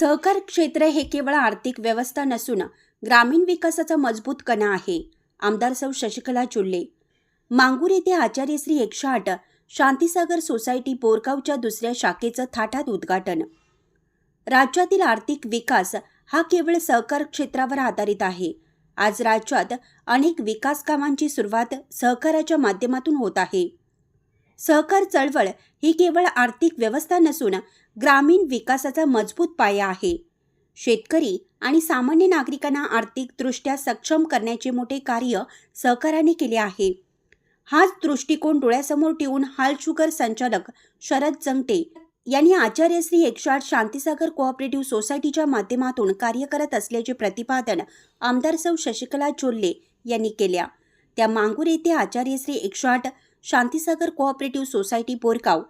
सहकार क्षेत्र हे केवळ आर्थिक व्यवस्था नसून ग्रामीण विकासाचा मजबूत कणा आहे. आमदार सौ शशिकला चुल्ले. मांगूर येथे आचार्यश्री 108 शांतीसागर सोसायटी बोरगावच्या दुसऱ्या शाखेचं थाटात उद्घाटन. राज्यातील आर्थिक विकास हा केवळ सहकार क्षेत्रावर आधारित आहे. आज राज्यात अनेक विकास कामांची सुरुवात सहकाराच्या माध्यमातून होत आहे. सहकार चळवळ ही केवळ आर्थिक व्यवस्था नसून ग्रामीण विकासाचा मजबूत पाया आहे. शेतकरी आणि सामान्य नागरिकांना आर्थिकदृष्ट्या सक्षम करण्याचे मोठे कार्य सहकाराने केले आहे. हाच दृष्टिकोन डोळ्यासमोर ठेवून हालशुगर संचालक शरद जंगटे यांनी आचार्यश्री 108 शांतीसागर कोऑपरेटिव्ह सोसायटीच्या माध्यमातून कार्य करत असल्याचे प्रतिपादन आमदार सौ शशिकला चुल्ले यांनी केल्या. त्या मांगूर येथे आचार्यश्री 108 शांतीसागर कोऑपरेटिव्ह सोसायटी बोरगाव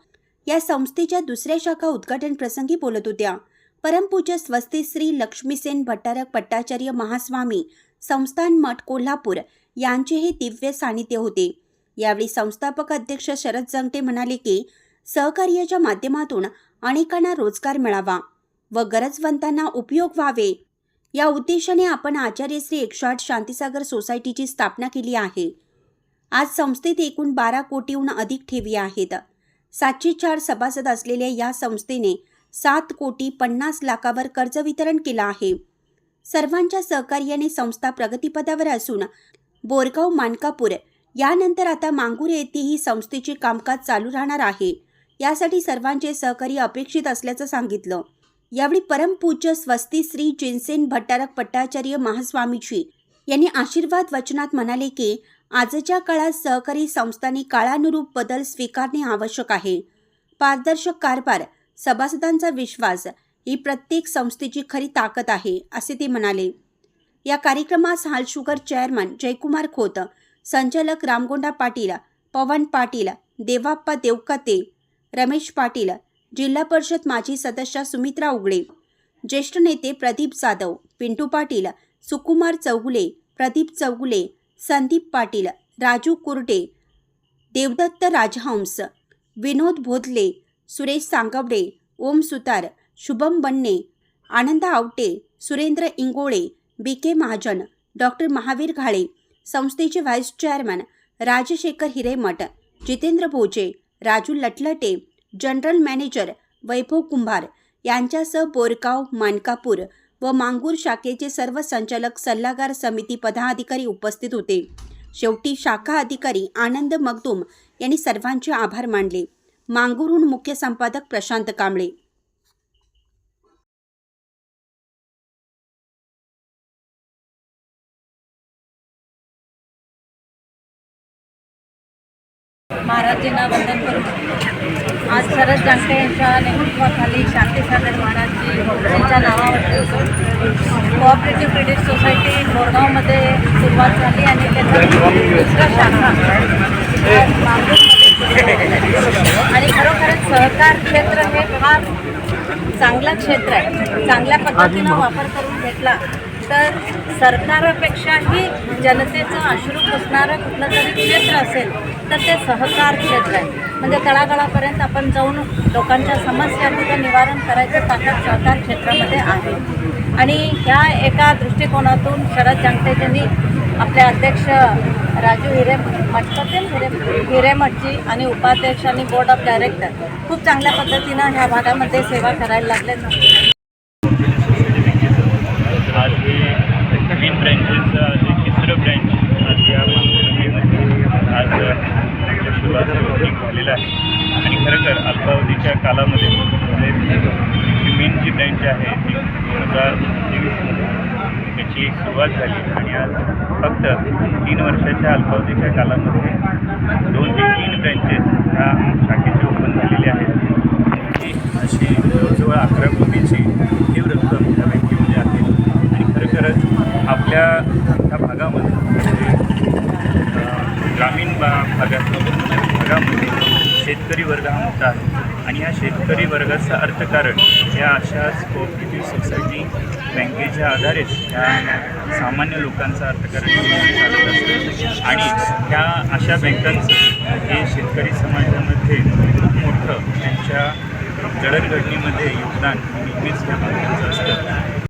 या संस्थेच्या दुसऱ्या शाखा उद्घाटन प्रसंगी बोलत होत्या. परमपूज्य स्वस्ती श्री लक्ष्मीसेन भट्टारक पट्टाचार्य महास्वामी संस्थान मठ कोल्हापूर यांचे हे दिव्य सानिध्य होते. यावेळी संस्थापक अध्यक्ष शरद जंगटे म्हणाले की सहकार्याच्या माध्यमातून अनेकांना रोजगार मिळावा व गरजवंतांना उपयोग व्हावे या उद्देशाने आपण आचार्यश्री 108 शांतीसागर सोसायटीची स्थापना केली आहे. आज संस्थेत एकूण 12 कोटीहून अधिक ठेवी आहेत. 704 सभासद असलेल्या या संस्थेने 7,50,00,000 कर्ज वितरण केलं आहे. सर्वांच्या सहकार्याने संस्था प्रगतीपथावर असून बोरगाव मानकापूर यानंतर आता मांगूर येथेही संस्थेचे कामकाज चालू राहणार आहे. यासाठी सर्वांचे सहकार्य अपेक्षित असल्याचं सांगितलं. यावेळी परमपूज्य स्वस्ती श्री जिनसेन भट्टारक पट्टाचार्य महास्वामीजी यांनी आशीर्वाद वचनात म्हणाले की आजच्या काळात सहकारी संस्थांनी काळानुरूप बदल स्वीकारणे आवश्यक आहे. पारदर्शक कारभार, सभासदांचा विश्वास ही प्रत्येक संस्थेची खरी ताकद आहे असे ते म्हणाले. या कार्यक्रमास हालशुगर चेअरमन जयकुमार खोत, संचालक रामगोंडा पाटील, पवन पाटील, देवाप्पा देवकते, रमेश पाटील, जिल्हा परिषद माजी सदस्य सुमित्रा उगळे, ज्येष्ठ नेते प्रदीप जाधव, पिंटू पाटील, सुकुमार चौगुले, प्रदीप चौगुले, संदीप पाटील, राजू कुर्डे, देवदत्त राजहंस, विनोद भोदले, सुरेश सांगवडे, ओम Sutar, Shubham Banne, Anand Awate, Surendra Ingole, B K Mahajan, doctor Mahavir Ghale, संस्थेचे vice chairman Rajshekhar Hiremath, Jitendra Bhoje, Raju Latlate, general manager Vaibhav Kumbhar यांच्यासह बोरगाव, मानकापूर व मांगूर शाखेचे सर्व संचालक, सल्लागार, समिती पदाधिकारी उपस्थित होते. शेवटी शाखा अधिकारी आनंद मगदूम यांनी सर्वांचे आभार मानले. मांगूरहून मुख्य संपादक प्रशांत कांबळे. महाराजांना वंदन करून आज शरद जंगटे यांच्या नेतृत्वाखाली शांतीसागर महाराजजी यांच्या नावावर कोऑपरेटिव्ह क्रेडिट सोसायटी बोरगावमध्ये सुरुवात झाली आणि त्याचा दुसरा शाखा आणि खरोखरच सहकार क्षेत्र हे फार चांगलं क्षेत्र आहे. चांगल्या पद्धतीनं वापर करून घेतला तर सरकारापेक्षाही जनतेचं अश्रू पुसणारं कुठलं तरी क्षेत्र असेल तर ते सहकार क्षेत्र आहे. म्हणजे तळागाळापर्यंत आपण जाऊन लोकांच्या समस्यांचं निवारण करायचं ताकद सहकार क्षेत्रामध्ये आहे. आणि ह्या एका दृष्टिकोनातून शरद जंगटेजींनी आपले अध्यक्ष राजू हिरेमठजी आणि उपाध्यक्ष आणि बोर्ड ऑफ डायरेक्टर खूप चांगल्या पद्धतीनं ह्या भागामध्ये सेवा करायला लागले. आज हे नवीन ब्रँचेसचं तिसरं ब्रँच आज या आज सुरुवात झालेलं आहे. आणि खरंतर अल्पावधीच्या कालामध्ये मेन जी ब्रँच आहे ती 2023 त्याची सुरुवात झाली आणि आज फक्त 3 वर्षाच्या अल्पावधीच्या कालामध्ये 2 ते 3 ब्रँचेस ह्या शाखेचे ओपन झालेले आहेत. अशी जवळजवळ 11 कोटीची तीव्र रक्कम त्या बँकेमध्ये आहे. आणि खरंच आपल्या ह्या भागामध्ये ग्रामीण भागामध्ये शेतकरी वर्ग हा मोठा आहे आणि ह्या शेतकरी वर्गाचं अर्थकारण या अशाच कोऑपरेटिव्ह सोसायटी बँकेच्या आधारेच ह्या सामान्य लोकांचं अर्थकारण चालत असतं. आणि ह्या अशा बँकांचं हे शेतकरी समाजामध्ये खूप मोठं त्यांच्या जडणघडणीमध्ये योगदान नेहमीच ह्या माध्यमाचं असतं.